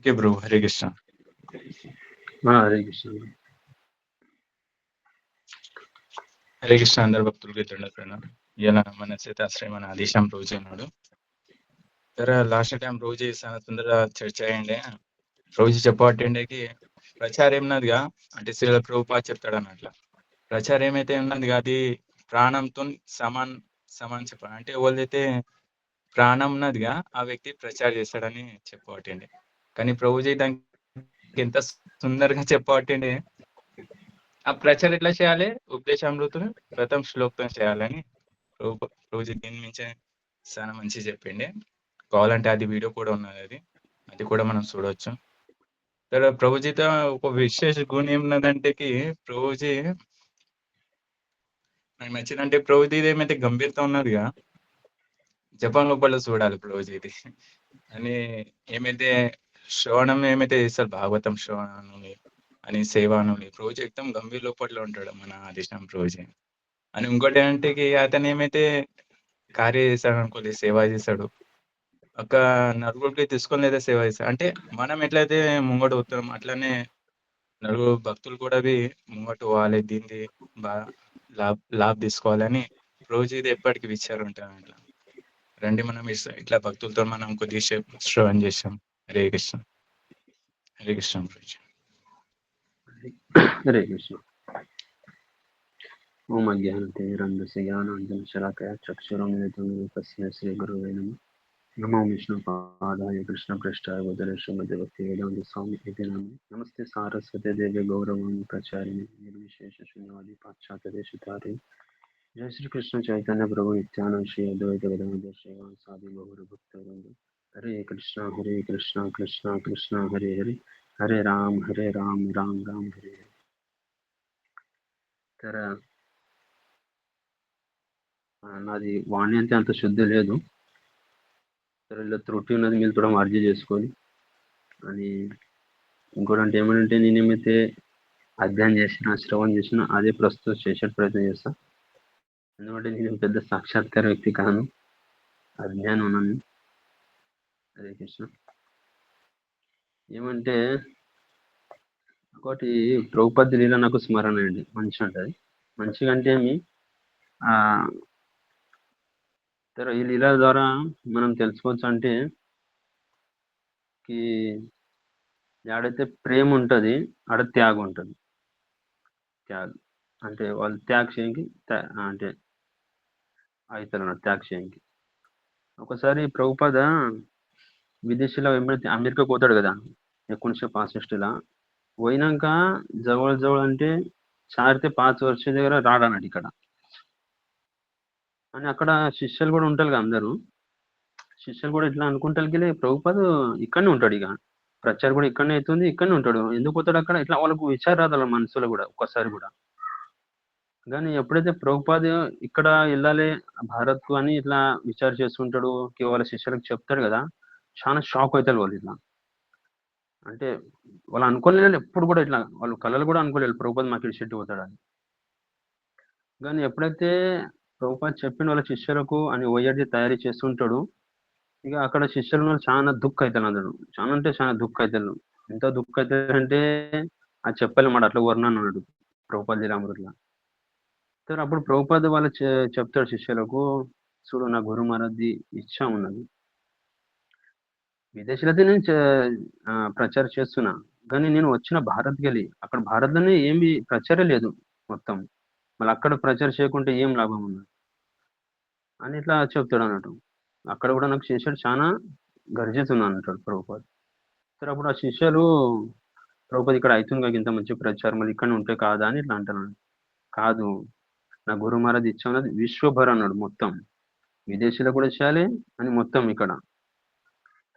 Okay bro. Hare Krishna. Hare Krishna. Hare Krishna అందరు భక్తులకి దండోపాయనం. ఇలా మన సీతాశ్రయ మన ఆదేశం రోజు ఉన్నాడు. లాస్ట్ టైం రోజు చేసిన తొందర చర్చ అయ్యండి. రోజు చెప్పబట్టండికి ప్రచారం ఉన్నదిగా, అంటే శ్రీల ప్రభుపాద చెప్తాడు అన్నట్ల. ప్రచారం ఏమైతే ఉన్నదిగా అది ప్రాణంతో సమాన్ చెప్పాలి. అంటే ఎవరైతే ప్రాణం ఉన్నదిగా ఆ వ్యక్తి ప్రచారం చేస్తాడని చెప్పబట్టండి. కానీ ప్రభుజీ దానికి ఎంత సుందరంగా చెప్పబట్టండి. ఆ ప్రచారం ఎట్లా చేయాలి, ఉపదేశామృతులు ప్రథమ శ్లోకం చేయాలని రోజు దీని మించి చాలా మంచిగా చెప్పిండి. కావాలంటే అది వీడియో కూడా ఉన్నది, అది కూడా మనం చూడవచ్చు. तर ప్రభుజీతో ఒక విశేష గుణం ఏమున్నదంటే ప్రభుజీ నాకు నచ్చిందంటే ప్రభుజీది ఏమైతే గంభీరత ఉన్నదిగా జపాన్ లోపల చూడాలి ప్రభుజీది అని. ఏమైతే శ్రవణం ఏమైతే చేస్తారు భాగవతం శ్రవణాన్ని అని సేవానుని ప్రభుజీ ఎక్దం గంభీర లోపల ఉంటాడు మన ఆదిశం ప్రభుజీ అని. ఇంకోటి ఏంటంటే అతను ఏమైతే కార్య చేశాడు అనుకోలే, సేవ చేశాడు, ఒక నలుగురికి తీసుకొని లేదా సేవ చేస్తాడు. అంటే మనం ఎట్లయితే ముంగడు అవుతాం అట్లనే నలుగురు భక్తులు కూడా ముంగట పోవాలి, దీన్ని లాభ తీసుకోవాలని రోజు ఇది ఎప్పటికీ విచారం ఉంటాను. అట్లా రండి మనం ఇట్లా భక్తులతో మనం కొద్దిగా శ్రవణం చేసాం. హరే కృష్ణ. హరే కృష్ణ రోజు. హరే కృష్ణ. ఓం అజ్ఞానతిమిరంధస్య జ్ఞానాంజనశలాకయా చక్షురున్మిలితం येन తస్మై శ్రీ గురవే నమః. నమో విష్ణుపాదాయ కృష్ణప్రేష్ఠాయ భూతలే శ్రీమతే భక్తివేదాంత స్వామి ఇతి నామ్ని. నమస్తే సారస్వతే దేవి గౌరవాణి ప్రచారిణి నిర్విశేష శూన్యవాది పాశ్చాత్య దేశతారిణి. జయ శ్రీ కృష్ణ చైతన్య ప్రభు నిత్యానంద శ్రీ అద్వైత వేదాంత శ్రీవాన్ సాది గౌర భక్తవృంద. హరే కృష్ణ కృష్ణ కృష్ణ హరే హరే, హరే రామ్ రామ్ రామ్ హరే హరే. तर నాది వాణి అంటే అంత శుద్ధి లేదు, సరే ఇలా త్రుటి ఉన్నది, మీరు కూడా మార్జీ చేసుకొని. అని ఇంకోటి అంటే ఏమంటే నేనేమైతే అధ్యయనం చేసిన శ్రవణం చేసిన అదే ప్రస్తుతం చేసే ప్రయత్నం చేస్తా. ఎందుకంటే నేను పెద్ద సాక్షాత్కార వ్యక్తి కాను, అజ్ఞానం ఉన్నాను. హరే కృష్ణ. ఏమంటే ఒకటి ద్రౌపది లీల నాకు స్మరణ అండి, మంచిగా ఉంటుంది. మంచిగా అంటే ఈ లీల ద్వారా మనం తెలుసుకోవచ్చు అంటే ఆడైతే ప్రేమ ఉంటుంది, ఆడ త్యాగం ఉంటుంది. త్యాగం అంటే వాళ్ళు త్యాగ చేయంకి అంటే అవుతారు త్యాగ చేయంకి. ఒకసారి ప్రభుపాద విదేశీలో ఎప్పుడైతే అమెరికా పోతాడు కదా 1965ला, పోయినాక జవळ అంటే 4 ते 5 वर्ष దగ్గర రాడన్నట్టు ఇక్కడ. అని అక్కడ శిష్యులు కూడా ఉంటారు కదా, అందరూ శిష్యులు కూడా ఇట్లా అనుకుంటారు ప్రభుపాద ఇక్కడనే ఉంటాడు, ఇక ప్రచారం కూడా ఇక్కడనే అవుతుంది, ఇక్కడనే ఉంటాడు, ఎందుకు పోతాడు అక్కడ, ఇట్లా వాళ్ళకు విచారం రాదు వాళ్ళ మనసులో కూడా ఒక్కసారి కూడా. కానీ ఎప్పుడైతే ప్రభుపాద ఇక్కడ వెళ్ళాలి భారత్కు అని ఇట్లా విచారం చేస్తుంటాడు, వాళ్ళ శిష్యులకు చెప్తాడు కదా, చాలా షాక్ అవుతారు వాళ్ళు. ఇట్లా అంటే వాళ్ళు అనుకోలేదు ఎప్పుడు కూడా, ఇట్లా వాళ్ళు కళలు కూడా అనుకోలేదు ప్రభుపాద మాకు ఇటు చెట్టు పోతాడని. కానీ ఎప్పుడైతే ప్రభుపాద చెప్పిన వాళ్ళ శిష్యులకు అని ఓఎర్జీ తయారీ చేస్తుంటాడు, ఇక అక్కడ శిష్యులు చాలా దుఃఖ అవుతారు అందరు, చాలా అంటే చాలా దుఃఖ అవుతారు. ఎంత దుఃఖ అవుతారంటే అది చెప్పాలి మాట, అట్లా వర్ణన అన్నాడు ప్రభుపాద లీలామృతిలో. तर అప్పుడు ప్రభుపాద వాళ్ళు చెప్తాడు శిష్యులకు, చూడు నా గురు మహారాజ్ది ఇచ్చ ఉన్నది, విదేశీలతో నేను ప్రచారం చేస్తున్నా, కానీ నేను వచ్చిన భారత్కి వెళ్ళి అక్కడ భారత్లోనే ఏమి ప్రచారం లేదు మొత్తం, మళ్ళీ అక్కడ ప్రచారం చేయకుంటే ఏం లాభం ఉన్నది అని ఇట్లా చెప్తాడు అన్నట్టు. అక్కడ కూడా నాకు శిష్యుడు చాలా గర్జిస్తున్నా అంటాడు ప్రభుపాద. సరే అప్పుడు ఆ శిష్యులు ప్రభుపాద ఇక్కడ అవుతుంది కాక ఇంత మంచి ప్రచారం, మళ్ళీ ఇక్కడ ఉంటే కాదా అని ఇట్లా అంటున్నాడు. కాదు, నా గురు మహారాజ్ ఇచ్చా ఉన్నది విశ్వభర్ అన్నాడు, మొత్తం విదేశీలో కూడా చేయాలి అని మొత్తం ఇక్కడ.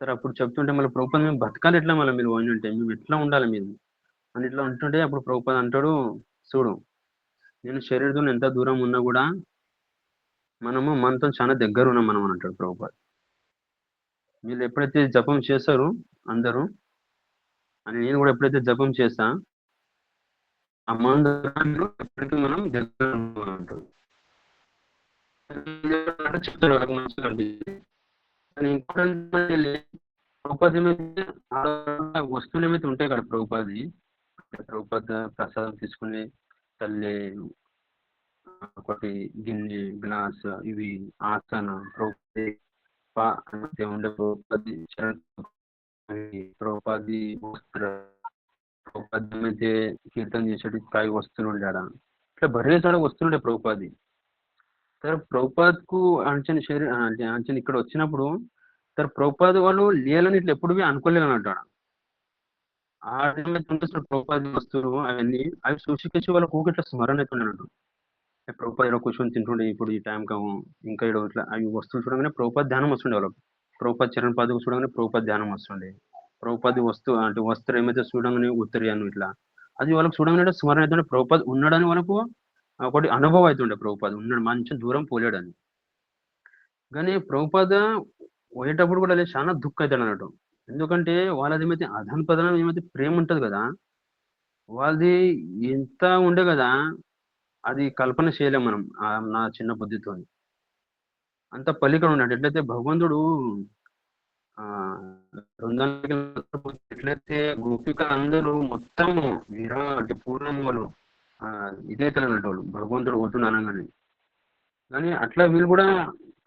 సరే అప్పుడు చెప్తుంటే మళ్ళీ ప్రభుపాద మేము బతకాలి ఎట్లా, మళ్ళీ మీరు పోయి ఉంటే మేము ఎట్లా ఉండాలి మీరు అని ఇట్లా ఉంటుంటే, అప్పుడు ప్రభుపాద అంటాడు, చూడు నేను శరీరంతో ఎంత దూరం ఉన్నా కూడా మనము మనతో చాలా దగ్గర ఉన్నాం మనం అని అంటాడు ప్రభుపాద. మీరు ఎప్పుడైతే జపం చేస్తారో అందరూ అని, నేను కూడా ఎప్పుడైతే జపం చేస్తా ఆ మందు ఎప్పటికీ మనం దగ్గర అంటాడు. చెప్తాడు వాళ్ళకి మనసులో అనిపిస్తుంది. ప్రభుపాద ఏమైతే వస్తువులు ఏమైతే ఉంటాయి కదా ప్రభుపాది, ప్రభుపాద ప్రసాదం తీసుకుని తల్లి ఒకటి గిన్నె గ్లాస్ ఇవి ఆసన ప్రభుపాది ఉండే ప్రభుపాది ప్రభుపాది వస్త్ర ప్రభుపాది ఏమైతే కీర్తన చేసేటి కాయ వస్తువులు ఉండాడ ఇట్లా బరే చాలా వస్తుండే ప్రభుపాది. तर ప్రభుపాద్కు అంచని శరీర అంచని ఇక్కడ వచ్చినప్పుడు तर ప్రభుపాద్ వాళ్ళు లీలని ఇట్లా ఎప్పుడు అనుకోలేదు అన్నట్టు ఆడ. ఆ టైంలో చూపిస్తున్న ప్రభుపాద్ వస్తువులు అవన్నీ అవి చూసికొచ్చి వాళ్ళకు ఊరికి ఇట్లా స్మరణ అవుతున్నట్టు. ప్రభుపాద్ ఇక్కడ కూర్చొని తింటుండే ఇప్పుడు ఈ టైం కావు ఇంకా ఇక్కడ ఇట్లా అవి వస్తువులు చూడగానే ప్రభుపాద్ ధ్యానం వస్తుండే వాళ్ళకు. ప్రభుపాద్ చరణ్ పాదుకు చూడగానే ప్రభుపాద్ ధ్యానం వస్తుండే. ప్రభుపాద్ వస్తువు అంటే వస్త్రం ఏమైతే చూడగానే ఉత్తరీయాను ఇట్లా అది వాళ్ళకి చూడగానే స్మరణ అవుతుండే. ప్రభుపాద్ ఉన్నాడని వాళ్ళకు ఒకటి అనుభవం అవుతుండే ప్రభుపాద్ ఉన్నాడు మంచి దూరం పోలేడని. కానీ ప్రభుపాద పోయేటప్పుడు కూడా లేదు చాలా దుఃఖ అవుతాడు అన్నట్టు. ఎందుకంటే వాళ్ళది ఏమైతే అధన పదనం ఏమైతే ప్రేమ ఉంటది కదా, వాళ్ళది ఎంత ఉండే కదా అది కల్పన చేయలేం మనం నా చిన్న బుద్ధితో. అంత పలికడు ఉన్నాడు. ఎట్లయితే భగవంతుడు ఆ బృందానికి ఎట్లయితే గోపిక అందరూ మొత్తం అంటే పూర్ణం వాళ్ళు ఇదైతే అన్నట్టు వాళ్ళు భగవంతుడు పోతున్నాను అనగానే. కానీ అట్లా వీళ్ళు కూడా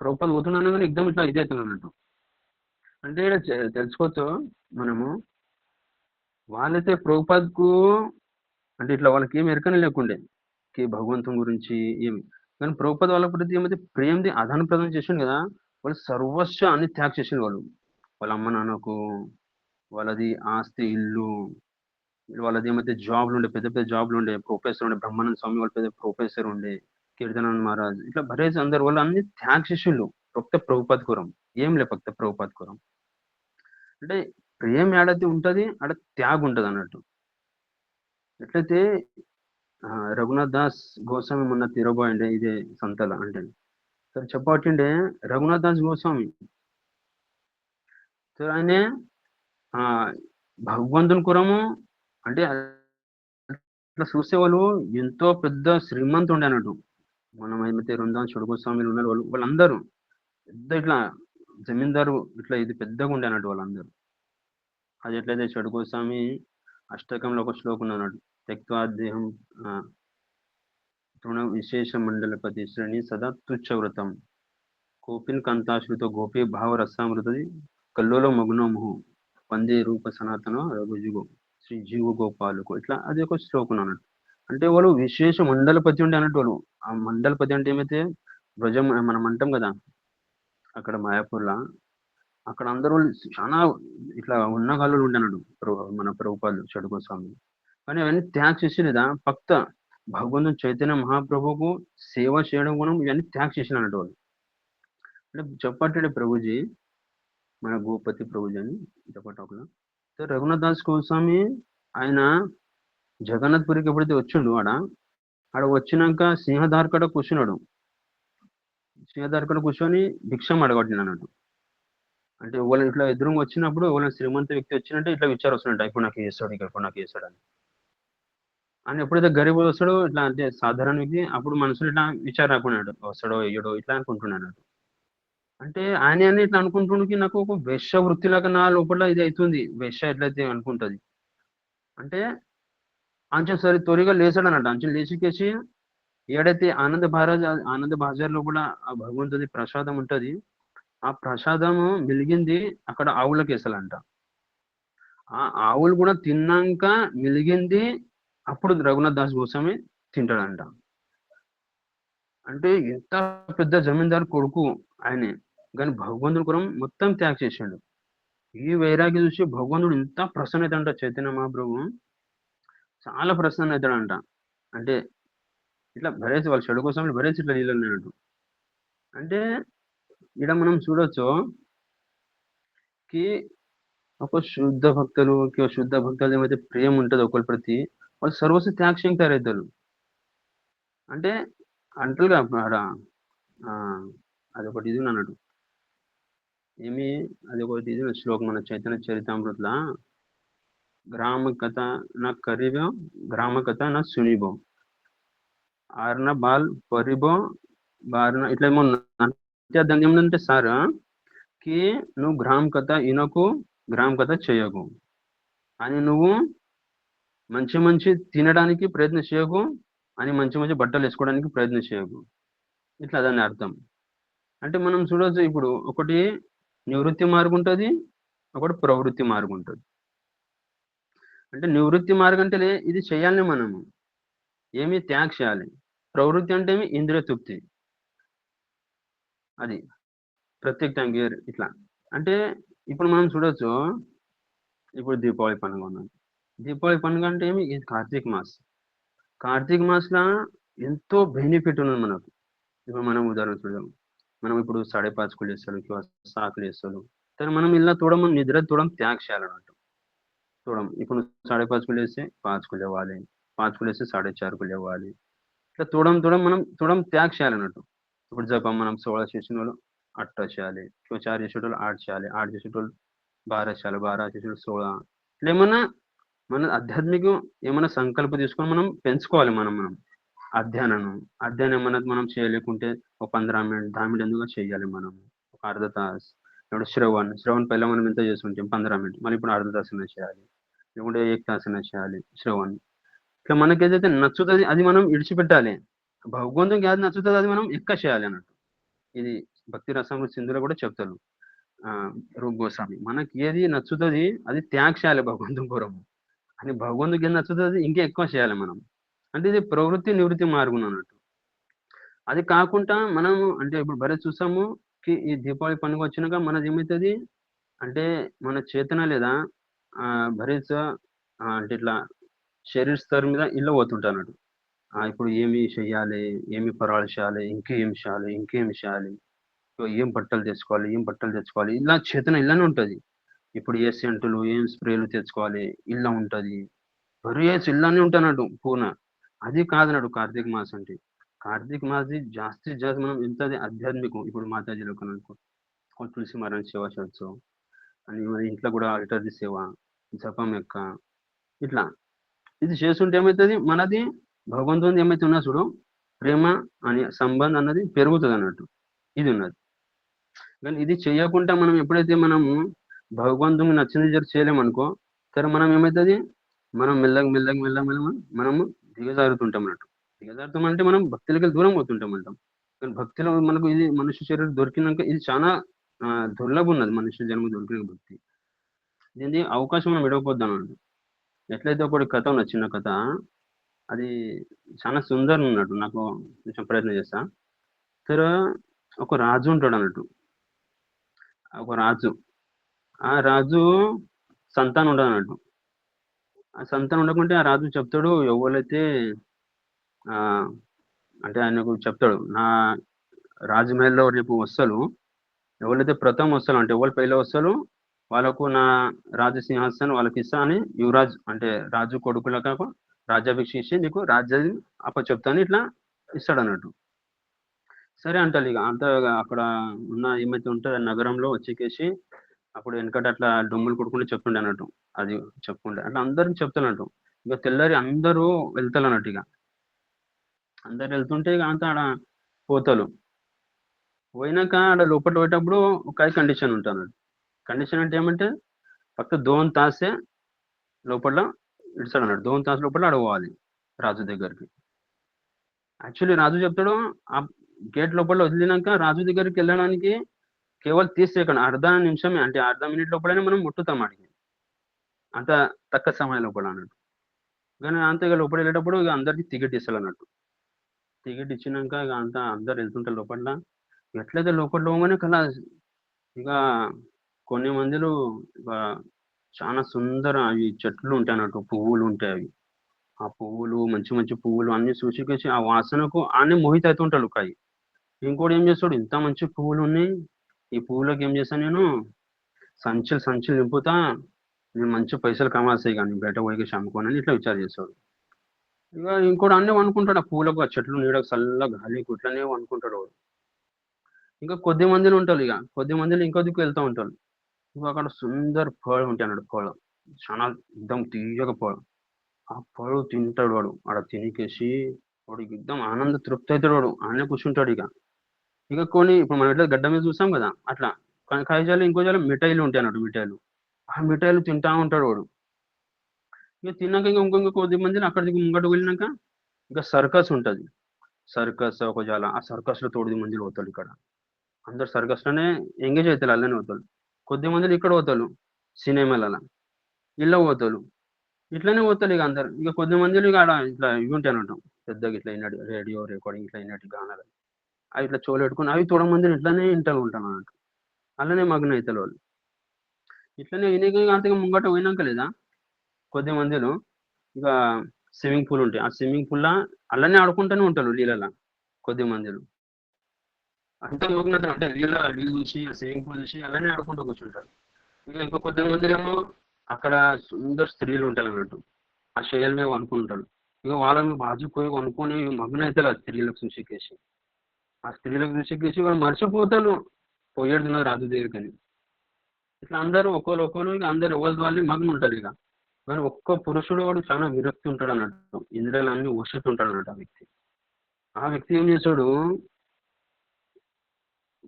ప్రభుపాద పోతున్నాను కానీ ఎగ్జామ్ ఇట్లా ఇదైతుంది అన్నట్టు. అంటే ఈడ తెలుసుకోవచ్చు మనము వాళ్ళైతే ప్రభుపాద్కు అంటే ఇట్లా వాళ్ళకి ఏమి ఎరకనే లేకుండే భగవంతుని గురించి ఏమి. కానీ ప్రభుపాద్ వాళ్ళ ప్రతి ఏమైతే ప్రేమది ఆదాన ప్రదానం చేసిండు కదా, వాళ్ళు సర్వస్వ అన్ని త్యాగ చేసిండు వాళ్ళు. వాళ్ళ అమ్మ నాన్నకు, వాళ్ళది ఆస్తి ఇల్లు, వాళ్ళది ఏమైతే జాబ్లు ఉండే పెద్ద పెద్ద జాబ్లు ఉండే, ప్రొఫెసర్ ఉండే, బ్రహ్మానంద స్వామి వాళ్ళ పెద్ద ప్రొఫెసర్ ఉండే, కీర్తనానంద మహారాజ్ ఇట్లా బరేజ్ అందరు వాళ్ళు అన్ని త్యాగ చేసిండు ఫక్త ప్రభుపాద్ కురం. ఏం లే ఫక్త ప్రభుపాద్ కురం. అంటే ప్రేమ ఏడైతే ఉంటది ఆడ త్యాగ ఉంటది అన్నట్టు. ఎట్లయితే రఘునాథ్ దాస్ గోస్వామి మొన్న తిరగబోయండి ఇదే సంతల అంటే సరే చెప్పబట్టిండే రఘునాథ్ దాస్ గోస్వామి సరే ఆయన భగవంతుని కురము అంటే అట్లా చూసే వాళ్ళు ఎంతో పెద్ద శ్రీమంతు ఉండే అన్నట్టు. మనం ఏమైతే వృందావన్ షడ్గోస్వామిలు ఉన్నారు వాళ్ళందరూ పెద్ద ఇట్లా జమీందారు ఇట్లా ఇది పెద్దగా ఉండే అన్నట్టు వాళ్ళందరూ. అది ఎట్లయితే షడ్గోస్వామి అష్టకంలో ఒక శ్లోకం అన్నాడు, త్యక్వాదేహం తృణ విశేష మండలపతి శ్రేణి సదా తుచ్చవ్రతం కోపిన్ కంతాశ్రుతో గోపి భావ రసామృతది కల్లోలో మగ్నోముహు వందే రూప సనాతన రఘుజుగో శ్రీ జీవ గోపాలకు ఇట్లా అది ఒక శ్లోకం అన్నట్టు. అంటే వాళ్ళు విశేష మండలపతి ఉండే అన్నట్టు వాళ్ళు. ఆ మండలపతి అంటే ఏమైతే ధ్వజం మనం అంటాం కదా అక్కడ మాయాపూర్లా, అక్కడ అందరూ చాలా ఇట్లా ఉన్నగాళ్ళు ఉండే అన్నాడు మన ప్రభుపాదులు షడ్గోస్వామి. కానీ అవన్నీ త్యాగ చేసి లేదా ఫక్త భగవంతుని చైతన్య మహాప్రభుకు సేవ చేయడం గుణం ఇవన్నీ త్యాగ చేసిన అన్నట్టు వాళ్ళు. అంటే చెప్పట్టే ప్రభుజీ మన గోపతి ప్రభుజీ అని చెప్పటంలో రఘునాథ్ దాస్ గోస్వామి ఆయన జగన్నాథ్ పురికి ఎప్పుడైతే వచ్చిండు ఆడ వచ్చినాక సింహధార్ కడ కూర్చున్నాడు. సింహధార్ కడ కూర్చొని భిక్షం అడగట్టిన అన్నట్టు. అంటే వాళ్ళు ఇట్లా ఎదురుగా వచ్చినప్పుడు వాళ్ళ శ్రీమంత వ్యక్తి వచ్చినట్టే ఇట్లా విచారం వస్తున్నట్టు ఇప్పుడు నాకు చేస్తాడు ఇక్కడ నాకు చేస్తాడు అని ఎప్పుడైతే గరీబ్ వస్తాడో ఇట్లా అంటే సాధారణ వ్యక్తి అప్పుడు మనసులో ఇట్లా విచారం రాకున్నాడు వస్తాడో అయ్యడో ఇట్లా అనుకుంటున్నాడు. అంటే ఆయన అని ఇట్లా అనుకుంటున్నాకి నాకు ఒక వేశ్య వృత్తిలాగా నా లోపల ఇది అవుతుంది. వేశ్య ఎట్లయితే అనుకుంటది అంటే అంచెం సరే త్వరగా లేచాడు అన్నట్టు. అంచెం లేచికేసి ఏడైతే ఆనంద బాజార్ లో కూడా ఆ భగవంతుడి ప్రసాదం ఉంటది, ఆ ప్రసాదము మిలిగింది అక్కడ ఆవులకు వేసాలంట. ఆ ఆవులు కూడా తిన్నాక మిలిగింది అప్పుడు రఘునాథ్ దాస్ గోస్వామి తింటాడంట. అంటే ఎంత పెద్ద జమీందారు కొడుకు ఆయనే, కానీ భగవంతుడి కురం మొత్తం త్యాగ చేసిండు. ఈ వైరాగ్యం చూసి భగవంతుడు ఇంత ప్రసన్న అవుతాడంట చైతన్య మహాప్రభు చాలా ప్రసన్న అవుతాడంట. అంటే ఇట్లా భరేసి వాళ్ళు షడ్గోస్వామి భరేసి ఇట్లా నీళ్ళు అన్నట్టు. అంటే ఇక్కడ మనం చూడొచ్చు కి ఒక శుద్ధ భక్తులు శుద్ధ భక్తులు ఏమైతే ప్రేమ ఉంటుందో ఒకరి ప్రతి వాళ్ళు సర్వస్వ త్యాగం తయారవుతారు. అంటే అంటలుగా ఆడ అదొకటి ఇది అన్నట్టు ఏమి అదొకటి ఇది శ్లోకం మన చైతన్య చరితామృతలా గ్రామ కథ నా కరీబో గ్రామ కథ నా సునిబో ఆర్న బాల్ పరిబో బార్న ఇట్లా ఏమో దాన్ని ఏమంటే సార్ కి నువ్వు గ్రామ కథ ఈయనకు గ్రామకథ చేయకు అని నువ్వు మంచి మంచి తినడానికి ప్రయత్నం చేయకు అని మంచి మంచి బట్టలు వేసుకోవడానికి ప్రయత్నం చేయకు. ఇట్లా దాని అర్థం. అంటే మనం చూడొచ్చు ఇప్పుడు ఒకటి నివృత్తి మార్గం ఉంటుంది, ఒకటి ప్రవృత్తి మార్గం ఉంటుంది. అంటే నివృత్తి మార్గం అంటే ఇది చేయాలి మనము, ఏమి త్యాగ చేయాలి. ప్రవృత్తి అంటే ఏమి ఇంద్రియ తృప్తి, అది ప్రత్యేక టైం ఇట్లా. అంటే ఇప్పుడు మనం చూడొచ్చు, ఇప్పుడు దీపావళి పండుగ ఉన్నది. దీపావళి పండుగ అంటే ఏమి, ఇది కార్తీక మాస్. కార్తీక మాసంలో ఎంతో బెనిఫిట్ ఉన్నది మనకు. ఇప్పుడు మనం ఉదాహరణ చూద్దాం, మనం ఇప్పుడు 5:30 లేస్తాడు किंवा 7 లేస్తాడు, तर మనం ఇలా తోడం నిద్ర తోడం త్యాగ చేయాలన్నట్టు. చూడం ఇప్పుడు 5:30 లేస్తే 5 లేవాలి, 5 లేస్తే 4:30 లేవాలి. ఇట్లా తోడం తోడం మనం తోడం త్యాగ చేయాలన్నట్టు. ఇప్పుడు జపం మనం 16 చేసిన వాళ్ళు 8 చేయాలి, किंवा 4 చేసేటోళ్ళు 8 చేయాలి, 8 చేసేటోళ్ళు 12 చేయాలి, 12 చేసేటోళ్ళు 16. ఇట్లా ఏమన్నా మన ఆధ్యాత్మికం ఏమైనా సంకల్పం తీసుకొని మనం పెంచుకోవాలి. మనం అధ్యయనం ఏమన్నది మనం చేయలేకుంటే ఒక 15 మినిట్ 10 మినిట్ ఎందుకు చేయాలి మనం, ఒక అర్ధ తాసు. ఇప్పుడు శ్రవణ్ పైన మనం ఎంత చేస్తుంటాం 15 మినిట్, మళ్ళీ ఇప్పుడు అర్ధ తాసైనా చేయాలి, లేకుంటే 1 తాసైనా చేయాలి శ్రవణ్. ఇట్లా మనకి ఏదైతే నచ్చుతుంది అది మనం విడిచిపెట్టాలి. భగవంతునికి ఏది నచ్చుతుంది అది మనం ఎక్కువ చేయాలి అన్నట్టు. ఇది భక్తి రసామృత సింధులో కూడా చెప్తారు రూప్ గోస్వామి, మనకి ఏది నచ్చుతుంది అది త్యాగ చేయాలి భగవంతుని పూర్వం, అని భగవంతునికి ఏది నచ్చుతుంది అది ఇంకా ఎక్కువ చేయాలి మనం. అంటే ఇది ప్రవృత్తి నివృత్తి మార్గం అన్నట్టు. అది కాకుండా మనం అంటే ఇప్పుడు భరత్ చూసాము ఈ దీపావళి పండుగ వచ్చినాక మనది ఏమవుతుంది అంటే మన చేతన లేదా భరత్ అంటే ఇట్లా శరీర స్థరం మీద ఇల్లు పోతుంటాడు. ఇప్పుడు ఏమి చెయ్యాలి, ఏమి పరాలు చేయాలి, ఇంకేం చేయాలి, ఏం బట్టలు తెచ్చుకోవాలి, ఇలా చేతన ఇలానే ఉంటది. ఇప్పుడు ఏ సెంటులు ఏం స్ప్రేలు తెచ్చుకోవాలి ఇలా ఉంటది. బరియస్ ఇలానే ఉంటానట్టు పూర్ణ. అది కాదన్నాడు కార్తీక మాసం అంటే. కార్తీక మాసం జాస్తి మనం ఎంతది ఆధ్యాత్మికం. ఇప్పుడు మాతాజీలో కనుకో తులసి మారని సేవ చేయొచ్చు, అని మన ఇంట్లో కూడా అల్టర్ది సేవ, జపం యొక్క ఇట్లా ఇది చేస్తుంటే ఏమవుతుంది మనది భగవంతుని ఏమైతే ఉన్నా చూడు ప్రేమ అనే సంబంధం అన్నది పెరుగుతుంది అన్నట్టు. ఇది ఉన్నది. కానీ ఇది చేయకుండా మనం ఎప్పుడైతే మనము భగవంతుని నచ్చింది చేయలేమనుకో, సరే మనం ఏమవుతుంది మనం మెల్లగా మనము దిగజారుతుంటాం అన్నట్టు. దిగజారుతాం అంటే మనం భక్తులకి దూరం అవుతుంటాం అంటాం. కానీ భక్తిలో మనకు ఇది మనుష్య శరీరం దొరికినాక ఇది చాలా దుర్లభం ఉన్నది మనుష్య జన్మ దొరికిన భక్తి. దీని అవకాశం మనం విడవపోద్దాం అన్నట్టు. ఎట్లయితే ఒకటి కథ ఉన్నది, చిన్న కథ, అది చాలా సుందరం ఉన్నట్టు. నాకు కొంచెం ప్రయత్నం చేస్తా. సరే ఒక రాజు ఉంటాడు అన్నట్టు. ఒక రాజు, ఆ రాజు సంతానం ఉండదు అన్నట్టు. ఆ సంతానం ఉండకుంటే ఆ రాజు చెప్తాడు ఎవరైతే అంటే ఆయనకు చెప్తాడు, నా రాజమహల్లో రేపు వస్తారు ఎవరైతే ప్రథమ వస్తారు అంటే ఎవరు పైలో వస్తారు వాళ్ళకు నా రాజసింహాసనం వాళ్ళకి ఇస్తా అని యువరాజు అంటే రాజు కొడుకులకు రాజ్యాభిషేకం ఇచ్చి నీకు రాజ్యం చెప్తాను ఇట్లా ఇస్తాడు అన్నట్టు. సరే అంటారు. ఇక అంతా అక్కడ ఉన్న ఏమైతే ఉంటుందో నగరంలో వచ్చేకేసి అప్పుడు వెనకట అట్లా డొమ్ములు కొడుకుంటూ చెప్తుండే అన్నట్టు. అది చెప్పుకుంటే అట్లా అందరికి చెప్తానట్టు. ఇక తెల్లారి అందరూ వెళ్తారు అన్నట్టు. ఇక అందరు వెళ్తుంటే ఇక అంతా ఆడ పోతారు. పోయినాక ఆడ లోపల పోయేటప్పుడు ఒక కండిషన్ ఉంటుంది. కండిషన్ అంటే ఏమంటే ఫక్త 2 తాసే లోపల ఇడుస్తాడు అన్నాడు. 2 తాసు లోపల అడగవాలి రాజు దగ్గరికి. యాక్చువల్లీ రాజు చెప్తాడు ఆ గేట్ లోపల వదిలినాక రాజు దగ్గరికి వెళ్ళడానికి కేవలం 30 సెకండ్, అర్ధ నిమిషమే, అంటే అర్ధ మినిట్ లోపలనే మనం ముట్టుతాం అడిగి, అంత తక్కువ సమయం లోపల అన్నట్టు. కానీ అంత ఇక లోపల వెళ్ళేటప్పుడు ఇక అందరికి టికెట్ ఇస్తారు అన్నట్టు. టికెట్ ఇచ్చినాక ఇక అంతా అందరు వెళ్తుంటారు లోపల. ఎట్లయితే లోపల పోగానే కల ఇక కొన్ని మందిలో ఇక చాలా సుందర అవి చెట్లు ఉంటాయి అన్నట్టు, పువ్వులు ఉంటాయి. అవి ఆ పువ్వులు మంచి మంచి పువ్వులు అన్ని చూసికేసి ఆ వాసనకు ఆనే మోహిత అవుతుంటాడు కాయి. ఇంకోటి ఏం చేస్తాడు, ఇంత మంచి పువ్వులు ఉన్నాయి, ఈ పువ్వులకు ఏం చేస్తాను నేను సంచులు నింపుతా, నేను మంచి పైసలు కమాస్తాయి కానీ బయట పోయి అమ్ముకోనని ఇట్లా విచారం చేస్తాడు. ఇక ఇంకోటి అన్నీ అనుకుంటాడు, ఆ పూలకు ఆ చెట్లు నీడకు చల్ల గాలి ఇట్లనే అనుకుంటాడు వాడు. ఇంకా కొద్ది మందిలో ఉంటారు, ఇక కొద్ది మందిలో ఇంకో దిక్కు వెళ్తూ ఉంటారు. ఇక అక్కడ సుందర ఫળ ఉంటాయి అన్నాడు. ఫળ చాలా ఎక్దం తీయగా ఫળ. ఆ ఫળ తింటాడు వాడు. ఆడ తినికేసి వాడికి ఎక్దం ఆనంద తృప్తి అవుతాడు. వాడు ఆనే కూర్చుంటాడు. ఇక కొన్ని ఇప్పుడు మనం ఎట్లా గడ్డ మీద చూసాం కదా అట్లా కాయజాలు ఇంకో జాలు మిఠాయిలు ఉంటాయి అన్నట్టు. మిఠాయిలు ఆ మిఠాయిలు తింటా ఉంటాడు వాడు. ఇక తిన్నాక ఇంకొక కొద్ది మందిని అక్కడికి ముంగట వెళ్ళినాక ఇంకా సర్కస్ ఉంటది. సర్కస్ ఒక జాల ఆ సర్కస్ లో తోడు మందిలు పోతాడు ఇక్కడ. అందరు సర్కస్ లోనే ఎంగేజ్ అవుతారు, అలానే పోతారు. కొద్ది మందిలు ఇక్కడ పోతారు సినిమాల, ఇళ్ళ పోతారు. ఇట్లనే పోతారు ఇక అందరు. ఇక కొద్ది మందిలు ఇక ఆడ ఇట్లా ఇవి ఉంటాయి అన్నట్టు, పెద్దగా ఇట్లా అయినట్టు రేడియో రికార్డింగ్ ఇట్లా అయినట్టు గానాలు అవి ఇట్లా చోలు పెట్టుకుని అవి తోడ మందిని ఇట్లానే ఇంటలు ఉంటాను అన్నట్టు. అలానే మగ్న అవుతారు వాళ్ళు. ఇట్లనే వినేక అంతగా ముంగట పోయినాక లేదా కొద్ది మందిలు ఇక స్విమ్మింగ్ పూల్ ఉంటాయి. ఆ స్విమ్మింగ్ పూల్ లా అలానే ఆడుకుంటూనే ఉంటారు నీళ్ళలో కొద్ది మందిలు. అంతా మగ్నత అంటే నీళ్ళు చూసి స్విమ్మింగ్ పూల్ చూసి అలానే ఆడుకుంటూ కూర్చుంటారు. ఇక ఇంకో కొద్ది మందిలేమో అక్కడ సుందర స్త్రీలు ఉంటారు అన్నట్టు, ఆ శైలి మీద అనుకుంటారు. ఇక వాళ్ళని బాజుపోయి అనుకుని మగ్న అవుతారు ఆ స్త్రీలకు చూసికేసి. ఆ స్త్రీలకు చూసికేసి వాళ్ళు మర్చిపోతారు పోయేడుతున్నారు రాజు దగ్గరికి. ఇట్లా అందరూ ఒక్కోరు ఇక అందరు ఎవరి వాళ్ళు మగ్న ఉంటారు ఇక. కానీ ఒక్క పురుషుడు వాడు చాలా విరక్తి ఉంటాడు అన్నట్టు, ఇంద్రియాలన్నీ వస్తుంటాడు అన్నట్టు ఆ వ్యక్తి. ఆ వ్యక్తి ఏం చేస్తాడు,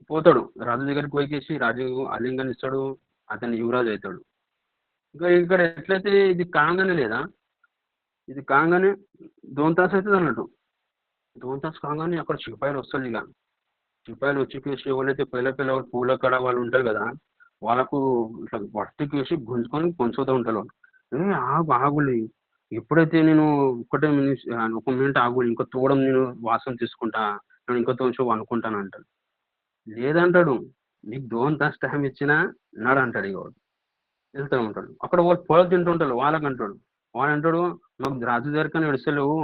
పోతాడు రాజు దగ్గరికి పోయికేసి రాజు ఆలింగనం ఇస్తాడు, అతను యువరాజు అవుతాడు. ఇంకా ఇక్కడ ఎట్లయితే ఇది కాగానే లేదా, ఇది కాగానే దోంతాస్ అవుతుంది అన్నట్టు. దోంతాస్ కాగానే అక్కడ సిపాయిలు వస్తారు ఇక. సిపాయిలు వచ్చి ఎవరైతే పిల్ల పూల కడ వాళ్ళు ఉంటారు కదా, వాళ్ళకు ఇట్లా వట్టికేసి గుంజుకొని కొంచుతూ ఉంటారు వాళ్ళు. ఆగులి, ఎప్పుడైతే నేను ఒక మినిట్ ఆగులి, ఇంకో తోడం నేను వాసన తీసుకుంటా, నేను ఇంకో తోచు అనుకుంటాను అంటాడు. లేదంటాడు, నీకు దోంతాస్ టైం ఇచ్చినా నాడు అంటాడు ఇక వాడు. వెళ్తూ ఉంటాడు అక్కడ వాళ్ళు పొలం తింటుంటారు, వాళ్ళకి అంటాడు. వాడు అంటాడు, మాకు రాజు దగ్గర ఎడుస్తలేవు,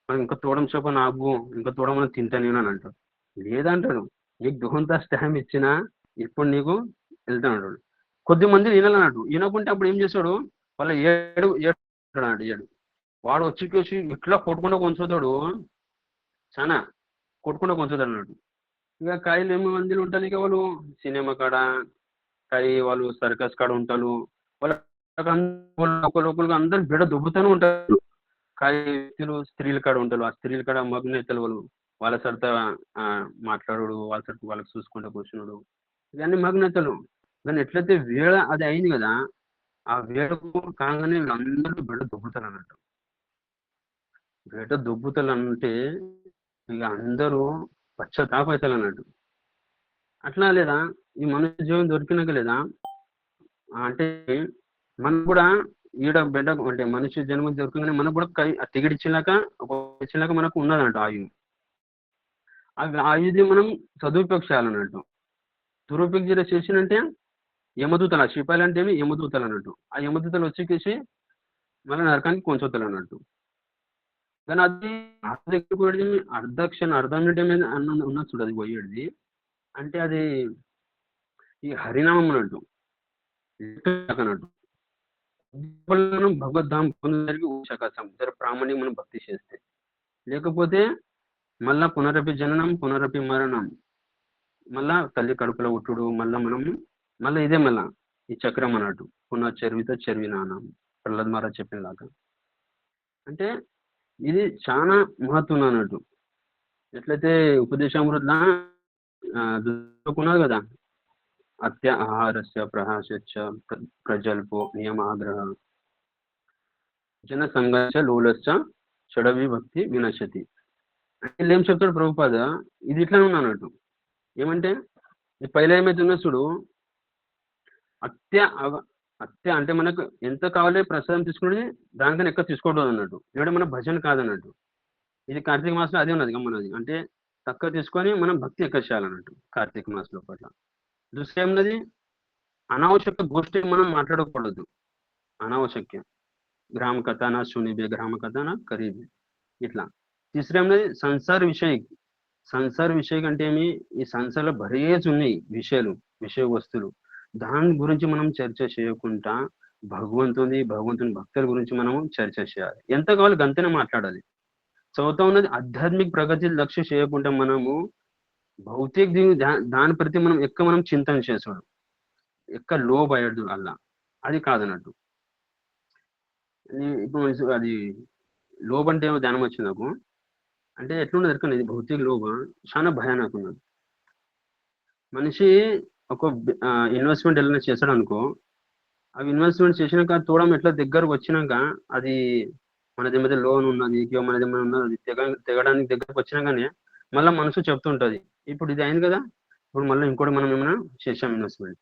మనం ఇంకా తోడం చెప్ప నాకు ఇంకా తోడం మనం తింటా నేను అని అంటాడు. లేదంటాడు, నీకు దోంతాస్ టైం ఇచ్చినా ఇప్పుడు నీకు వెళ్తా అంటాడు. కొద్ది మంది వినాలన్నట్టు, వినకుంటే అప్పుడు ఏం చేస్తాడు, వాళ్ళ ఏడు ఏడు వాడు వచ్చి ఇట్లా కొట్టుకుంటూ కొంచుతాడు, చాలా కొట్టుకుంటూ కొంచుతాడు అన్నట్టు. ఇక కాయలు ఏమో మందిలు ఉంటారు ఇక వాళ్ళు సినిమా కాడ, కాయ వాళ్ళు సర్కస్ కాడ ఉంటారు. ఒకరికి అందరు బిడ దుబ్బుతూనే ఉంటారు. కాయ వ్యక్తులు స్త్రీల కాడ ఉంటారు, ఆ స్త్రీల కాడ మగ్నేతలు వాళ్ళు వాళ్ళ సరిత మాట్లాడు, వాళ్ళ సరిత వాళ్ళకి చూసుకుంటూ కూర్చున్నాడు. ఇవన్నీ మగ్నేతలు. కానీ ఎట్లయితే వేళ అది అయింది కదా, ఆ వేళకు కాగానే అందరూ బిడ దుబ్బుతారు అన్నట్టు. బిడ దుబ్బుతలు అంటే ఇక అందరూ పశ్చాత్తాప అవుతారు అన్నట్టు. అట్లా లేదా ఈ మనుష్య జీవం దొరికినాక లేదా అంటే మనకు కూడా ఈడ బిడ్డ అంటే మనిషి జన్మ దొరకగానే మనకు కూడా టికెట్ ఇచ్చినాక మనకు ఉన్నదన్నట్టు ఆయువు. అవి ఆయుధి మనం సదుపయోగం చేయాలన్నట్టు. దురుపయోగం చేసినంటే యమదూతలు, ఆ శిపాయిలు అంటే యమదూతలు అన్నట్టు. ఆ యమదూతలు వచ్చేసి మళ్ళీ నరకానికి కొంచెవుతారు అన్నట్టు. కానీ అది దగ్గర పోయేది అర్ధ మినిట్ మీద ఉన్నది చూడు, అది పోయేది అంటే అది ఈ హరినామం అన్నట్టు అన్నట్టు. మనం భగవద్ధాం పొందడానికి ఊచకాశం జర ప్రామాణిక మనం భక్తి చేస్తే, లేకపోతే మళ్ళా పునరపి జననం పునరపి మరణం, మళ్ళా తల్లి కడుపులో ఉట్టుడు, మళ్ళా ఇదే మళ్ళా ఈ చక్రం అన్నట్టు. చర్వినానం ప్రహ్లాద్ మహారాజ్ చెప్పినలాగా. అంటే ఇది చాలా మహత్వం అన్నట్టు. ఎట్లయితే ఉపదేశామృతలా ఉన్నది కదా, అత్య ఆహారస్య ప్రహాస ప్రజల్పో నియమాగ్రహ జన సంఘర్ష లోలశ్చ షడవి భక్తి వినశతి. అంటే ఏం చెప్తాడు ప్రభుపాద, ఇది ఇట్లానే ఉన్నా అన్నట్టు. ఏమంటే ఈ పైన ఏమైతే చూడు, అత్య అంటే మనకు ఎంత కావాలి ప్రసాదం తీసుకునేది దానికన్నా ఎక్కువ తీసుకోవడం అన్నట్టు. ఎందుకంటే మన భజన కాదన్నట్టు. ఇది కార్తీక మాసంలో అదే ఉన్నది గమ్మన్నది. అంటే తక్కువ తీసుకొని మనం భక్తి ఎక్కువ చేయాలన్నట్టు కార్తీక మాసంలో పట్ల. దృష్టి ఏమన్నది, అనావశ్యక గోష్ఠి మనం మాట్లాడకూడదు. అనావశ్యక్యం గ్రామ కథానా సునిబే గ్రామ కథానా కరీబే ఇట్లా. తీసరేమన్నది సంసార విషయ అంటే ఏమి, ఈ సంసారంలో బరేజ్ ఉన్నాయి విషయ వస్తువులు. దాని గురించి మనం చర్చ చేయకుండా భగవంతుని భక్తుల గురించి మనం చర్చ చేయాలి. ఎంత కావాలి గంతనే మాట్లాడాలి. చదువుతా ఉన్నది ఆధ్యాత్మిక ప్రగతి లక్ష్య చేయకుండా మనము భౌతిక దాని ప్రతి మనం చింతన చేసుకోవడం, లోబయడు అల్లా, అది కాదన్నట్టు. ఇప్పుడు అది లోబ్ అంటే ఏమో ధ్యానం వచ్చింది నాకు. అంటే ఎట్లున్నది ఎరకనే, ఇది భౌతిక లోబ చాలా భయానకం ఉన్నది. మనిషి ఒక ఇన్వెస్ట్మెంట్ ఏదైనా చేశాడు అనుకో, అవి ఇన్వెస్ట్మెంట్ చేసినాక తోడం ఎట్లా దగ్గరకు వచ్చినాక అది మనది ఏమైతే లోన్ ఉన్నది ఇక మనది ఏమైనా ఉన్నది తెగడానికి దగ్గరకు వచ్చినాకనే మళ్ళీ మనసు చెప్తుంటది ఇప్పుడు ఇది అయింది కదా, ఇప్పుడు మళ్ళీ ఇంకోటి మనం ఏమైనా చేసాం ఇన్వెస్ట్మెంట్,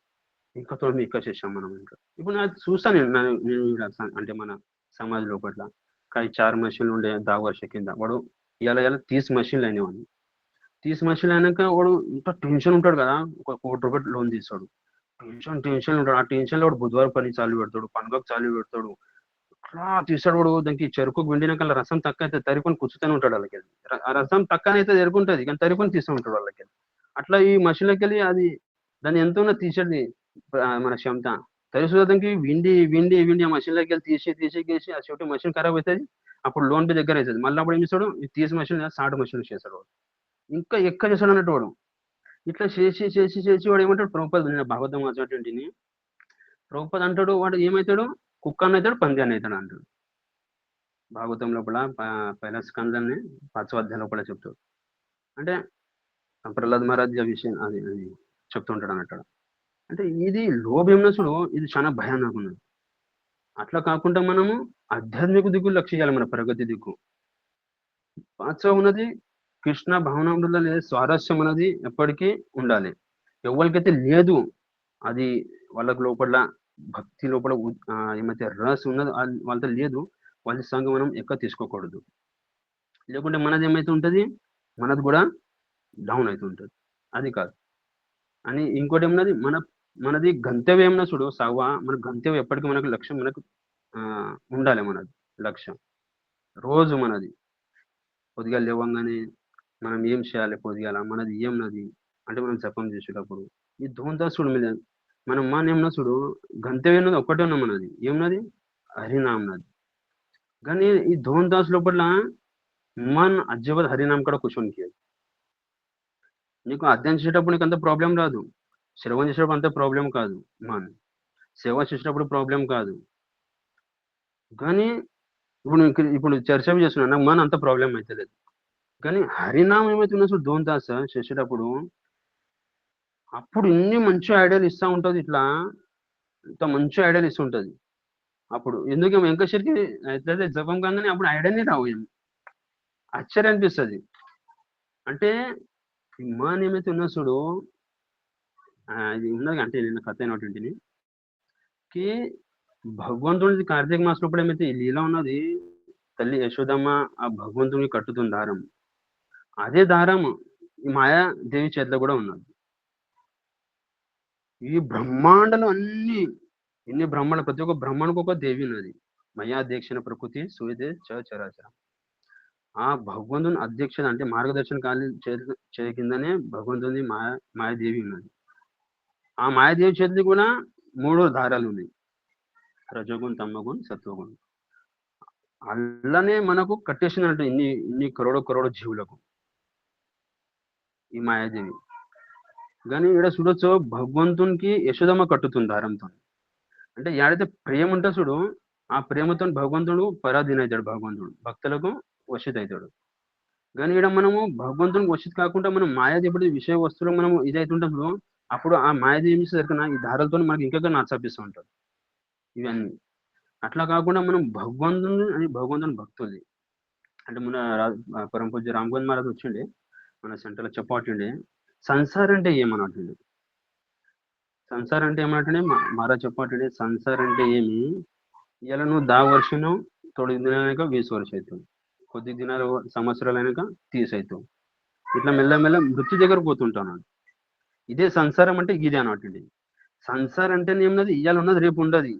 ఇంకా తోడు ఇంకా చేసాం మనం ఇంకా. ఇప్పుడు నాకు చూస్తాను నేను ఈడ అంటే మన సమాజ్ లోపల కానీ 4 మనుషులు ఉండే 10 వర్ష కింద వాడు ఇలా 30 మనుషులు అయినవాడిని. 30 మనుషులు అయినాక వాడు ఇంకా టెన్షన్ ఉంటాడు కదా, ఒక ₹1,00,00,000 లోన్ తీస్తాడు. టెన్షన్ ఉంటాడు. ఆ టెన్షన్ లో వాడు బుధవారం పని చాలు పెడతాడు, పండుగకు చాలు పెడతాడు. అట్లా తీస్తాడు వాడు. దానికి చెరుకు వెండినాక రసం తక్కువ అయితే తరికొని కూర్చుతూనే ఉంటాడు వాళ్ళకి. ఆ రసం తక్కువ అయితే ఎరుకుంటది కానీ తరికొని తీస్తూ ఉంటాడు వాళ్ళకి. అట్లా ఈ మనుషులకి వెళ్ళి అది దాన్ని ఎంత ఉన్నా తీసేది మన క్షమత తెలుసు. దానికి విండి విండి విండి ఆ మషిన్లోకి వెళ్ళి తీసి ఆ చెట్టు మషిన్ ఖరాబ్ అవుతుంది. అప్పుడు లోన్ పే దగ్గర అవుతుంది. మళ్ళీ అప్పుడు ఏం చేస్తాడు, ఈ తీసి మషిన్ సాటు మషిన్ చేస్తాడు వాడు. ఇంకా ఎక్కువ చేస్తాడు అన్నట్టు వాడు. ఇట్లా చేసి వాడు ఏమంటాడు, ప్రభుపాద భాగవతం వచ్చినటువంటిని ప్రభుపాద అంటాడు, వాడు ఏమవుతాడు, కుక్క అని అవుతాడు, పంది అని అవుతాడు అంటాడు. భాగవతం లోపల పైన స్కందాన్ని 5వ అధ్యాయం లోపల చెప్తాడు. అంటే ప్రహ్లాద్ మహారాజ్ విషయం అది అది చెప్తుంటాడు అన్నట్టు. అంటే ఇది లోభంనసుడు ఇది చాలా భయానకం. అట్లా కాకుండా మనము ఆధ్యాత్మిక దిక్కు లక్ష్య చేయాలి, మన ప్రగతి దిక్కు. 5వ ఉన్నది కృష్ణ భావనలో స్వారస్యం అనేది ఎప్పటికీ ఉండాలి. ఎవరికైతే లేదు అది వాళ్ళకు లోపల భక్తి లోపల ఏమైతే రస్ ఉన్నదో వాళ్ళతో లేదు, వాళ్ళ సంఘం మనం ఎక్కువ తీసుకోకూడదు. లేకుంటే మనది ఏమైతే ఉంటుంది, మనది కూడా డౌన్ అవుతుంటుంది. అది కాదు అని ఇంకోటి ఏమన్నది మనది గంతవ్యం ఏమన్నా చూడు సావా, మన గంతవ్యం ఎప్పటికీ మనకు లక్ష్యం మనకు ఉండాలి. మనది లక్ష్యం రోజు మనది పొద్దుగాల లేవంగానే మనం ఏం చేయాలి, పొద్దుగాల మనది ఏమన్నది అంటే మనం జపం చేసేటప్పుడు ఈ ధూందాసుడు మీద మనం మన ఏమన్నా చూడు గంతవ్యం ఉన్నది ఒక్కటే ఉన్నాం, మనది ఏమన్నది హరినామన్నది. కానీ ఈ ధూందాస్ లోపల మన అజ్జబద్ హరినామ్ కూడా కూర్చొని నీకు అధ్యయనం చేసేటప్పుడు నీకు అంత ప్రాబ్లం రాదు, శ్రవణం చేసేటప్పుడు అంత ప్రాబ్లం కాదు, మన సేవ చేసేటప్పుడు ప్రాబ్లం కాదు. కానీ ఇప్పుడు చర్చ చేస్తున్నా నాకు మన అంత ప్రాబ్లం అయితే లేదు. కానీ హరినామం ఏమైతే ఉన్నా చూడు ధోన్దాస్ చేసేటప్పుడు అప్పుడు ఇన్ని మంచి ఐడియాలు ఇస్తూ ఉంటుంది. ఇట్లా ఇంత మంచి ఐడియాలు ఇస్తుంటది. అప్పుడు ఎందుకు వెంకటేశ్వరికి అయితే జపం కాగానే అప్పుడు ఐడియానే రావు. ఆశ్చర్యం అనిపిస్తుంది. అంటే మన ఏమైతే ఉన్నా చూడు అది ఉన్నది. అంటే నిన్న కథ అయినటువంటిది కి భగవంతుడి కార్తీక మాసం లోపల ఏమైతే ఈ లీల ఉన్నది, తల్లి యశోదమ్మ ఆ భగవంతుని కట్టుతుంది దారం. అదే దారం ఈ మాయాదేవి చేతిలో కూడా ఉన్నది. ఈ బ్రహ్మాండలు అన్ని ఎన్ని బ్రహ్మాండ ప్రతి ఒక్క బ్రహ్మాండకు ఒక దేవి ఉన్నది. మయాధ్యక్షణ ప్రకృతి సూర్యదే చరాచర. ఆ భగవంతుని అధ్యక్షత అంటే మార్గదర్శన కాలి చేతి కిందనే భగవంతుని మాయాదేవి ఉన్నది. ఆ మాయాదేవి చేతికి కూడా 3 దారాలు ఉన్నాయి, రజోగుణ్, తమగుణ్, సత్వగుణ్. అల్లనే మనకు కట్టేసినట్టు ఇన్ని కరోడ జీవులకు ఈ మాయాదేవి. కానీ ఇక్కడ చూడొచ్చు భగవంతునికి యశోదమ్మ కట్టుతుంది దారంతో. అంటే ఏడైతే ప్రేమ ఉంటే చూడు ఆ ప్రేమతో భగవంతుడు పరాధీన అవుతాడు, భగవంతుడు భక్తులకు వశిత అవుతాడు. కానీ ఇక్కడ మనము భగవంతునికి వశిత కాకుండా మనం మాయాదేవుడి విషయ వస్తువులు మనము ఇదైతుంటప్పుడు అప్పుడు ఆ మాయాదేవి ఏం చేస్తారు ఈ దారాలతో మనకి ఇంకా నచ్చపిస్తూ ఉంటాడు ఇవన్నీ. అట్లా కాకుండా మనం భగవంతుని భక్తులు అంటే మన పరమ పూజ్య రామ్ గోవింద్ మహారాజ్ వచ్చిండే మన సెంటర్లో చెప్పాటుండే సంసారం అంటే ఏమన్నట్టుండే. సంసారం అంటే ఏమన్నట్టుండే మహారాజ్ చెప్పాటుండే సంసారం అంటే ఏమి, ఇలా నువ్వు 10 వర్షం తొమ్మిది దినాలక 20 వర్షం అవుతుంది, కొద్ది దినాలు సంవత్సరాలు అయినాక 30 అవుతావు. ఇట్లా మెల్లమెల్ల మృత్యు దగ్గర పోతుంటాను. ఇదే సంసారం అంటే ఇదే అన్నట్టుండి. సంసారం అంటే ఏమన్నది ఇవాళ ఉన్నది రేపు ఉండదు,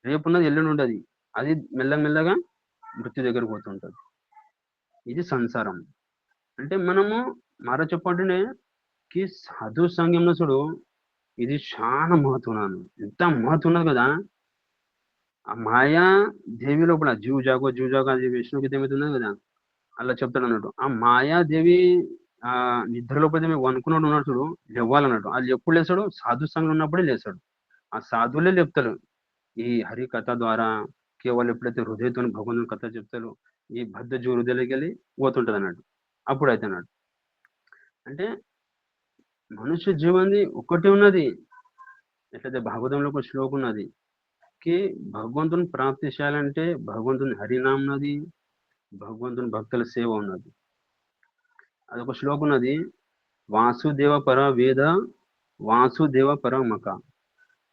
రేపు ఉన్నది ఎల్లుండి ఉండదు. అది మెల్లమెల్లగా మృత్యు దగ్గర పోతుంటది. ఇది సంసారం. అంటే మనము మరో చెప్పంటే సాధు సంఘంలో చూడు ఇది చాలా మహత్వం. ఎంత మహత్వం ఉన్నది కదా. ఆ మాయా దేవి లోపల జీవ్ జాగో అది విష్ణు గీత ఏమైతున్నది కదా అలా చెప్తాడు అన్నట్టు. ఆ మాయాదేవి ఆ నిద్ర లోపల మేము అనుకున్నాడు ఉన్నాడు చూడు లేవ్వాలన్నట్టు. అది ఎప్పుడు లేస్తాడు, సాధు సంఘం ఉన్నప్పుడే లేస్తాడు. ఆ సాధువులే చెప్తారు ఈ హరి కథ ద్వారా. కేవలం ఎప్పుడైతే హృదయతో భగవంతుని కథ చెప్తారో ఈ బద్ధ జీ హృదయలోకి వెళ్ళి పోతుంటది అన్నట్టు. అప్పుడు అయితే అన్నాడు అంటే మనుష్య జీవాన్ని ఒక్కటే ఉన్నది. ఎట్లయితే భాగవతంలో ఒక శ్లోకం ఉన్నది కి భగవంతుని ప్రాప్తి చేయాలంటే భగవంతుని హరినామం ఉన్నది, భగవంతుని భక్తుల సేవ ఉన్నది. అదొక శ్లోకం ఉన్నది, వాసుదేవ పర వేద వాసుదేవ పర మక,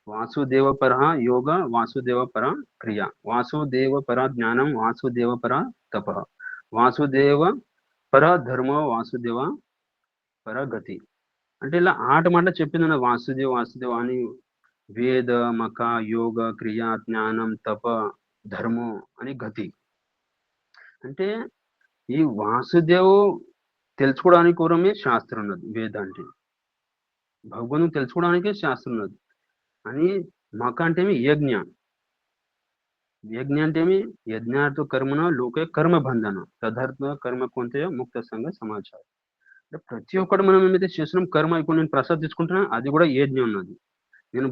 వాసుదేవ పర యోగ వాసుదేవ పర క్రియ, వాసుదేవ పర జ్ఞానం వాసుదేవ పర తప, వాసుదేవ పర ధర్మ వాసుదేవ పర గతి. అంటే ఇలా ఆట మాట చెప్పింది అన్న వాసుదేవ వాసుదేవ అని, వేద మక యోగ క్రియ జ్ఞానం తప ధర్మం అని గతి. అంటే ఈ వాసుదేవ్ తెలుసుకోవడానికి పూర్వమే శాస్త్రం ఉన్నది, వేద అంటే భగవంతుని తెలుసుకోవడానికే శాస్త్రం ఉన్నది అని. మక అంటేమి యజ్ఞ, యజ్ఞ అంటేమి యజ్ఞార్థ కర్మన లోకే కర్మ బంధన తదర్థ కర్మ కొంత ముక్త సంఘ సమాచారం. అంటే ప్రతి ఒక్కటి మనం ఏమైతే చేస్తున్నాం కర్మ, ఇప్పుడు నేను ప్రసాద్ తీసుకుంటున్నా అది కూడా యజ్ఞం ఉన్నది. నేను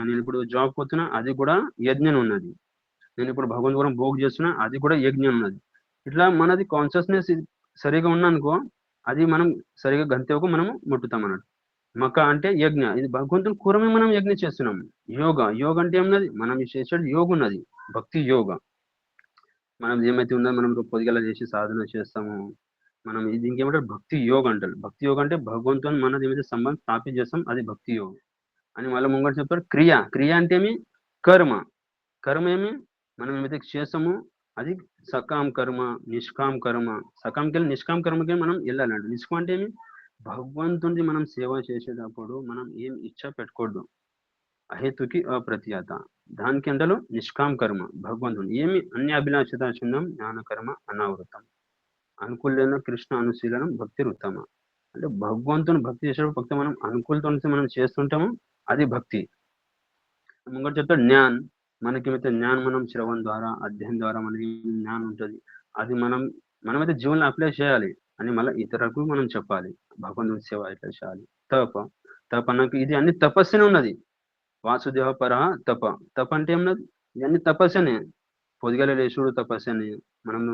నేను ఇప్పుడు జాబ్ పోతున్నా అది కూడా యజ్ఞం ఉన్నది. నేను ఇప్పుడు భగవంతుని భోగ్ చేస్తున్నా అది కూడా యజ్ఞం ఉన్నది. ఇట్లా మనది కాన్షియస్నెస్ సరిగా ఉన్నానుకో అది మనం సరిగా గంతేవకు మనం ముట్టుతాం అన్నట్టు. మక అంటే యజ్ఞ, ఇది భగవంతుని కూరమే మనం యజ్ఞ చేస్తున్నాం. యోగ, యోగ అంటే ఏమన్నది మనం చేసేది యోగ ఉన్నది, భక్తి యోగ. మనం ఏమైతే ఉందో మనం పొదిగల చేసి సాధన చేస్తాము, మనం ఇది ఇంకేమంటారు భక్తి యోగ అంటారు. భక్తి యోగ అంటే భగవంతుని మనది ఏమైతే సంబంధం స్థాపి చేస్తాం అది భక్తి యోగం అని. మళ్ళీ ముంగట చెప్తారు క్రియ, క్రియ అంటే ఏమి కర్మ, కర్మ ఏమి మనం ఏమైతే చేస్తామో అది సకాం కర్మ నిష్కాం కర్మ. సకాంకి వెళ్ళి నిష్కాం కర్మకి మనం వెళ్ళాలంట. నిష్కాం అంటే ఏమి భగవంతుని మనం సేవ చేసేటప్పుడు మనం ఏం ఇచ్చ పెట్టుకోవద్దు, అహేతుకి అప్రతిహత, దానికి ఎండలో నిష్కాం కర్మ. భగవంతుని ఏమి అన్ని అభిలాషిత చిన్నం జ్ఞాన కర్మ అనావృతం అనుకూలన కృష్ణ అనుశీలనం భక్తి ఉత్తమ. అంటే భగవంతుని భక్తి చేసేటప్పుడు భక్తి మనం అనుకూలతో మనం చేస్తుంటాము అది భక్తి. ముంగట చెప్తాడు జ్ఞాన్, మనకేమైతే జ్ఞానం మనం శ్రవణ ద్వారా అధ్యయనం ద్వారా మనకి జ్ఞానం ఉంటుంది అది మనమైతే జీవనంలో అప్లై చేయాలి అని మళ్ళీ ఇతరులకు మనం చెప్పాలి భగవంతుని సేవ ఎట్లా చేయాలి. తప, తప నాకు ఇది అన్ని తపస్సునే ఉన్నది. వాసుదేవ పర తప, తప అంటే ఏమన్నది ఇవన్నీ తపస్సనే. పొదిగల లేచుడు తపస్సని, మనము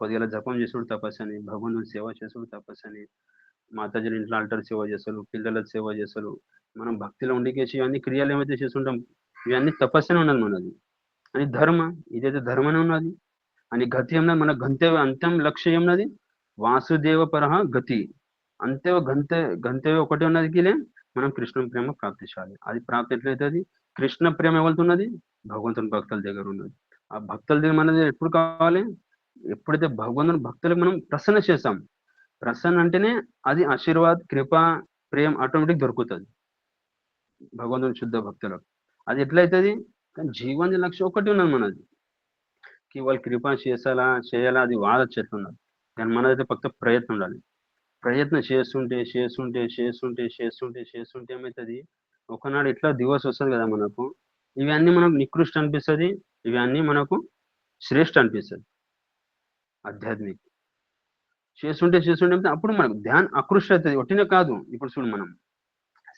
పొదిగల జపం చేసుడు తపస్సని, భగవంతుని సేవ చేసుడు తపస్సని, మాతాజీల ఇంట్లో ఆల్టర్ సేవ చేస్తారు, పిల్లల సేవ చేస్తారు, మనం భక్తిలో ఉండికేసి ఇవన్నీ క్రియలు ఏమైతే చేస్తుంటాం ఇవన్నీ తపస్సనే ఉన్నది మనది అని. ధర్మ, ఇదైతే ధర్మనే ఉన్నది అని. గతి అన్నది మన గంతవ్య అంత్యం లక్ష్యం ఉన్నది వాసుదేవ పరహ గతి. గంతవ్య ఒకటి ఉన్నది కిలే మనం కృష్ణ ప్రేమ ప్రాప్తి చేయాలి. అది ప్రాప్తి ఎట్లయితుంది, కృష్ణ ప్రేమ ఎవరుతున్నది భగవంతుని భక్తుల దగ్గర ఉన్నది. ఆ భక్తుల దగ్గర మనది ఎప్పుడు కావాలి, ఎప్పుడైతే భగవంతుని భక్తులకు మనం ప్రసన్న చేస్తాం, ప్రసన్న అంటేనే అది ఆశీర్వాద్ కృప ప్రేమ ఆటోమేటిక్ దొరుకుతుంది భగవంతుని శుద్ధ భక్తులకు. అది ఎట్లయితుంది, కానీ జీవన లక్ష్యం ఒకటి ఉన్నది మనది, కేవలం కృప చేయాలా అది వాళ్ళ చేతులు ఉన్నది. కానీ మనదైతే ఫక్త ప్రయత్నం ఉండాలి. ప్రయత్నం చేస్తుంటే చేస్తుంటే చేస్తుంటే చేస్తుంటే చేస్తుంటే ఏమవుతుంది, ఒకనాడు ఇట్లా దివస్ వస్తుంది కదా మనకు, ఇవన్నీ మనకు నికృష్ట అనిపిస్తుంది, ఇవన్నీ మనకు శ్రేష్ఠ అనిపిస్తుంది ఆధ్యాత్మిక. చేస్తుంటే చేస్తుంటే అప్పుడు మనకు ధ్యాన్ ఆకృష్ట అవుతుంది, ఒట్టినే కాదు. ఇప్పుడు చూడు మనం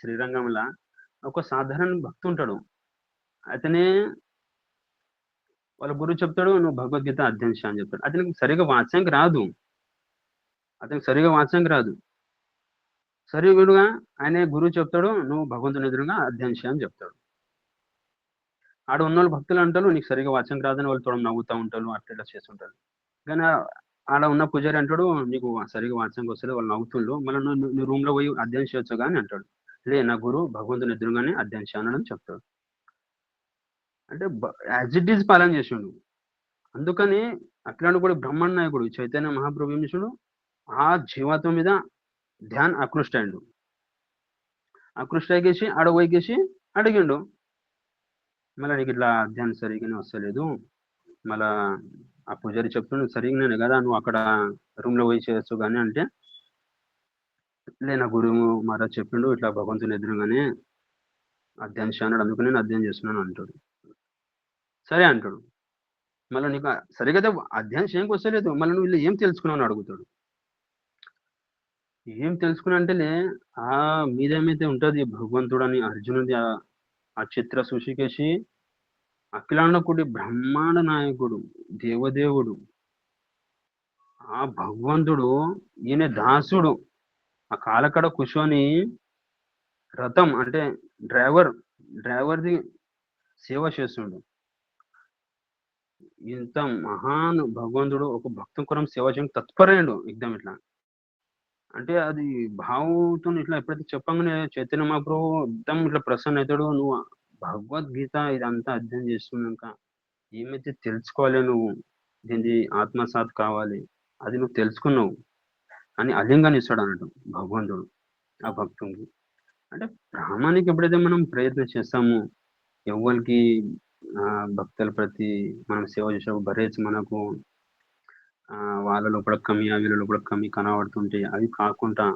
శ్రీరంగంలో ఒక సాధారణ భక్తి ఉంటాడు, అతనే వాళ్ళ గురువు చెప్తాడు నువ్వు భగవద్గీత అధ్యయనం చేయ అని చెప్తాడు. అతనికి సరిగా వాచ్యానికి రాదు, సరిగుడుగా ఆయన గురువు చెప్తాడు నువ్వు భగవంతుని ఎదురుగా అధ్యయనం చేయ అని చెప్తాడు. ఆడ ఉన్న వాళ్ళు భక్తులు అంటారు నీకు సరిగా వాచ్యం రాదని వాళ్ళు తోడం నవ్వుతూ ఉంటారు, అట్లా చేస్తుంటారు. కానీ ఆడ ఉన్న పూజారి అంటాడు నీకు సరిగా వాచ్యంకి వస్తుంది, వాళ్ళు నవ్వుతుండ్రు, మళ్ళీ నువ్వు రూమ్ లో పోయి అధ్యయనం చేయొచ్చు కానీ అంటాడు. లే నా గురువు భగవంతుని ఎదురుగానే అధ్యయనం చేయనని చెప్తాడు. అంటే యాజ్ ఇట్ ఈజ్ పాలన చేసిండు. అందుకని అట్లాంటి కూడా బ్రహ్మాండ నాయకుడు చైతన్య మహాప్రభు ఏం చేసిండు, ఆ జీవాత్మ మీద ధ్యాన్ ఆకృష్టాయిండు. ఆకృష్టకేసి ఆడ పోయికేసి అడిగిండు, మళ్ళీ నీకు ఇట్లా ధ్యానం సరిగానే వస్తలేదు, మళ్ళా ఆ పూజారి చెప్తుండు సరిగానే కదా నువ్వు అక్కడ రూమ్ లో పోయి చేయొచ్చు కానీ అంటే, లే నా గురువు మహారాజ్ చెప్పిండు ఇట్లా భగవంతుని ఎదురుగానే అధ్యయనం చేయన్నాడు, అందుకని నేను అధ్యయనం చేస్తున్నాను అంటాడు. సరే అంటాడు. మళ్ళీ నీకు సరిగా అధ్యయనం చేయడానికి వస్తలేదు, మళ్ళీ నువ్వు వీళ్ళు ఏం తెలుసుకున్నావు అని అడుగుతాడు. ఏం తెలుసుకున్నా అంటేనే ఆ మీదేమైతే ఉంటది భగవంతుడు అని అర్జునుడి ఆ చిత్ర సుషికేసి అఖిలాండకుడి బ్రహ్మాండ నాయకుడు దేవదేవుడు ఆ భగవంతుడు, ఈయన దాసుడు ఆ కాలకడ కూర్చొని రథం అంటే డ్రైవర్ది సేవ చేస్తుండు. ఇంత మహాన్ భగవంతుడు ఒక భక్తుని కొరకు సేవ చేయడానికి తత్పరుడు ఎగ్దం ఇట్లా. అంటే అది భావంతోని ఇట్లా ఎప్పుడైతే చెప్పంగానే చైతన్య మహాప్రభు ఎగ్దం ఇట్లా ప్రసన్నయితాడు. నువ్వు భగవద్గీత ఇదంతా అధ్యయనం చేస్తున్నాక ఏమైతే తెలుసుకోవాలి నువ్వు, దీనిది ఆత్మసాత్ కావాలి. అది నువ్వు తెలుసుకున్నావు అని అలింగాన్ని ఇస్తాడన్నట్టు భగవంతుడు ఆ భక్తునికి. అంటే ప్రామాణిక ఎప్పుడైతే మనం ప్రయత్నం చేస్తామో, ఎవ్వరికి భక్తుల ప్రతి మనం సేవ చేసేటప్పుడు బరేజ్ మనకు వాళ్ళ లోపల కమి, వీళ్ళ లోపల కమి కనబడుతుంటే అవి కాకుండా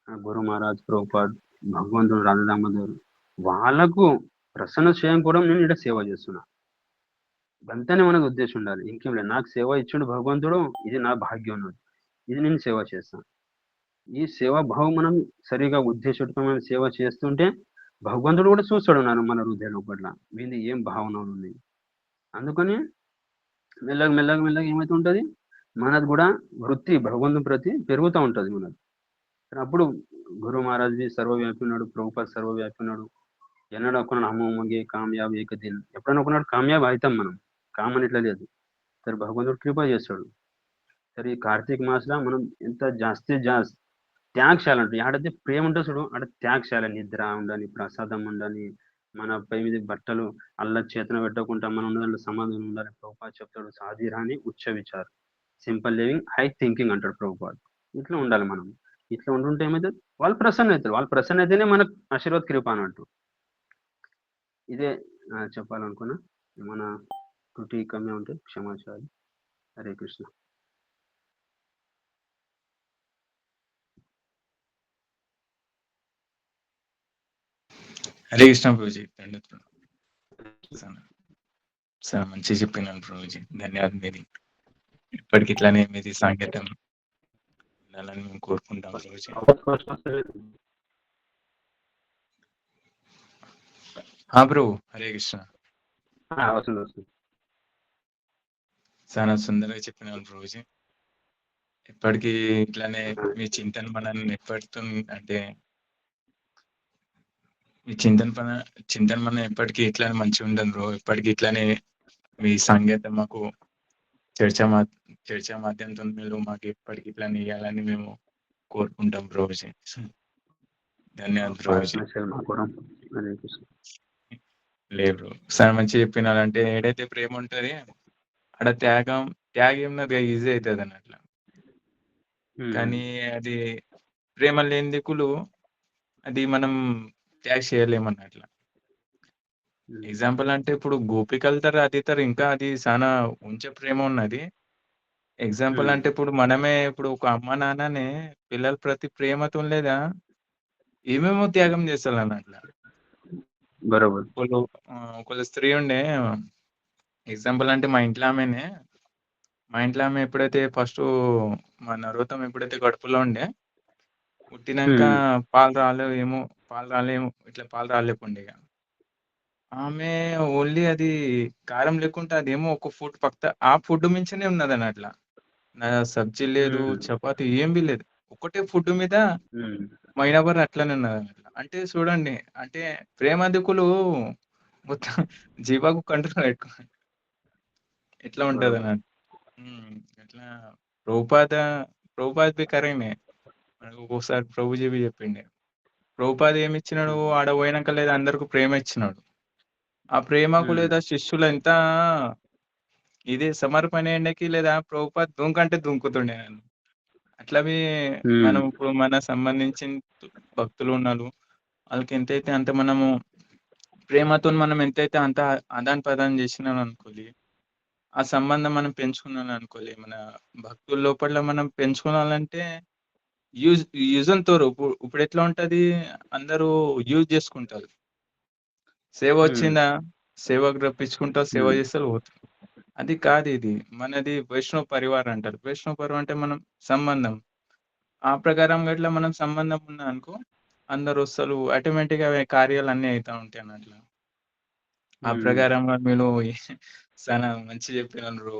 గురు మహారాజ్ ప్రభుపాద్, భగవంతుడు రాధా దామోదర్ వాళ్ళకు ప్రసన్న చేయడం కూడా నేను ఇక్కడ సేవ చేస్తున్నా. అంతనే మనకు ఉద్దేశం ఉండాలి. ఇంకేం లేదు. నాకు సేవ ఇచ్చిండు భగవంతుడు, ఇది నా భాగ్యం ఉన్నది. ఇది నేను సేవ చేస్తాను. ఈ సేవా భావం మనం సరిగా ఉద్దేశపూరితమైన సేవ చేస్తుంటే భగవంతుడు కూడా చూస్తాడు మన హృదయ లోపల వీంది ఏం భావన ఉంది. అందుకని మెల్లగా మెల్లగా మెల్లగా ఏమైతే ఉంటది, మనది కూడా వృత్తి భగవంతుని ప్రతి పెరుగుతూ ఉంటది మనది. అప్పుడు గురు మహారాజ్జీ సర్వవ్యాపి ఉన్నాడు, ప్రభుపాద్ సర్వవ్యాపి ఉన్నాడు. ఎన్నడూ అనుకున్నాడు హమ్మంగే కామయాబ్ ఏక దిన్, ఎప్పుడైనా అనుకున్నాడు కామయాబ్ అవుతాం మనం, కామని ఇట్లా లేదు. సరే భగవంతుడు కృప చేస్తాడు. సరే ఈ కార్తీక మాసంలో మనం ఎంత జాస్తి త్యాగ చేయాలంట. ఆడైతే ప్రేమ ఉంటుంది చూడు, ఆడ త్యాగ చేయాలి. నిద్ర ఉండని, ప్రసాదం ఉండని, మన పై మీద బట్టలు అల్ల చేతన పెట్టకుండా మనం ఉన్న దాంట్లో సమాధానం ఉండాలి. ప్రభుపాద్ చెప్తాడు సాధిరాని ఉచ్చ విచార్, సింపుల్ లివింగ్ హై థింకింగ్ అంటాడు ప్రభుపాద్. ఇట్లా ఉండాలి మనం. ఇట్లా ఉంటుంటే ఏమైతే వాళ్ళు ప్రసన్న అవుతారు. వాళ్ళు ప్రసన్న అయితేనే మనకు ఆశీర్వాద కృప అన్నట్టు. ఇదే చెప్పాలనుకున్నా. మన త్రుటి కమ్మి ఉంటే క్షమాచారాలు. హరే కృష్ణ. హరే కృష్ణ ప్రభుజీ. సార్ మంచిగా చెప్పినాను ప్రభుజీ, ధన్యవాదాలు. మీది ఇప్పటికి ఇట్లానే మీది సాంకేతం ఉండాలని మేము కోరుకుంటాం ప్రభుజీ. ప్రభు హరే కృష్ణ. చాలా సుందరంగా చెప్పినాను ప్రభుజీ. ఎప్పటికీ ఇట్లానే మీ చింతన మనల్ని ఎప్పటితో అంటే మీ చింతన మన ఎప్పటికీ ఇట్లానే మంచిగా ఉండదు బ్రో. ఎప్పటికీ ఇట్లానే మీ సంగీతం మాకు చర్చ మాధ్యమంతో మీరు మాకు ఎప్పటికీ ఇట్లానే ఇవ్వాలని మేము కోరుకుంటాం ప్రభుజీ. ధన్యవాదాలు ప్రభుజీ. లేదు సార్, మంచిగా చెప్పినారంటే ఏడైతే ప్రేమ ఉంటది ఆడ త్యాగం ఉన్నది ఈజీ అవుతుంది అన్నట్ల. కానీ అది ప్రేమ లేని దిక్కులు అది మనం త్యాగ చేయలేమన్నట్ల. ఎగ్జాంపుల్ అంటే ఇప్పుడు గోపికలు అది ఇంకా అది చాలా ఉంచే ప్రేమ ఉన్నది. ఎగ్జాంపుల్ అంటే ఇప్పుడు మనమే ఇప్పుడు ఒక అమ్మ నాన్ననే పిల్లల ప్రతి ప్రేమతో లేదా ఏమేమో త్యాగం చేస్తారు అన్నట్ల. బరోబర్. ఒకళ్ళు స్త్రీ ఉండే ఎగ్జాంపుల్ అంటే మా ఇంట్లో ఆమె ఎప్పుడైతే ఫస్ట్ మా నరోత్తం ఎప్పుడైతే కడుపులో ఉండే పుట్టినాక పాలు రాలేము ఇట్లా పాలు రాలేకుండే. ఆమె ఓన్లీ అది కారం లేకుంటే అదేమో ఒక ఫుడ్ ఆ ఫుడ్ మించనే ఉన్నది అన్నట్ల. నా సబ్జీ లేదు, చపాతి ఏమీ లేదు, ఒకటే ఫుడ్ మీద మైనవర్ అట్లనే ఉన్నది అన్నట్ల. అంటే చూడండి, అంటే ప్రేమ దిక్కులు మొత్తం జీవాకు కంట్రోల్ పెట్టుకో ఎట్లా ఉంటది అన్నట్టు. అట్లా ప్రభుపాద్ బి కరెక్టే. మనకు ఒక్కొక్కసారి ప్రభుజీ బి చెప్పిండే. ప్రభుపాద్ ఏమి ఇచ్చినాడు, ఆడ పోయినాక లేదా అందరికి ప్రేమ ఇచ్చినాడు. ఆ ప్రేమకు లేదా శిష్యులు ఎంత ఇది సమర్పణ ఎండకి లేదా ప్రభుపాద్ దుంకంటే దుంకుతుండే నన్ను. అట్లా మనం ఇప్పుడు మన సంబంధించిన భక్తులు ఉన్నారు, వాళ్ళకి ఎంతైతే అంత మనము ప్రేమతో మనం ఎంతైతే అంత ఆదాన ప్రదానం చేసినాం అనుకోలి, ఆ సంబంధం మనం పెంచుకున్నాం అనుకోలి, మన భక్తుల లోపల మనం పెంచుకోవాలంటే యూజ్ అంతోరు. ఇప్పుడు ఎట్లా ఉంటది, అందరూ యూజ్ చేసుకుంటారు. సేవ వచ్చిందా సేవకు రప్పించుకుంటా సేవ చేస్తారు పోతారు. అది కాదు, ఇది మనది వైష్ణవ పరివారం అంటారు. వైష్ణవ పరివారం అంటే మనం సంబంధం. ఆ ప్రకారంగా ఇట్లా మనం సంబంధం ఉన్నా అనుకో అందరు వస్తారు, ఆటోమేటిక్ గా కార్యాలు అన్నీ అవుతా ఉంటాయి అన్నట్లు. ఆ ప్రకారంగా మీరు చాలా మంచి చెప్పినారు.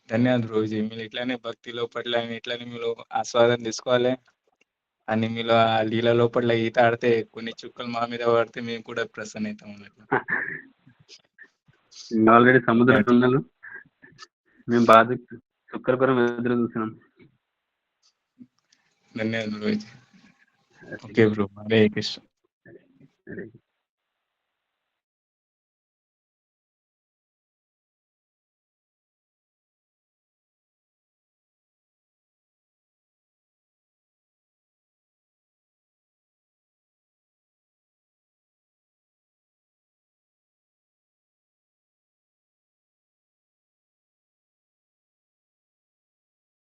ధన్యవాదాలు రోజు. మీరు ఇట్లానే భక్తి లోపల ఇట్లానే మీరు ఆస్వాదన తీసుకోవాలి. అని మీలో ఆ లీల లోపల ఈత ఆడితే కొన్ని చుక్కలు మా మీద పడితే మేము కూడా ప్రసన్న అవుతాం అన్నట్లు. ఆల్రెడీ సముద్ర అట్లా. తున్నలు మేము బాధ చుక్కల కొరం ఎదురు చూస్తున్నాం. ధన్యవాదాలు bro. Okay bro, Hare Krishna. సరే.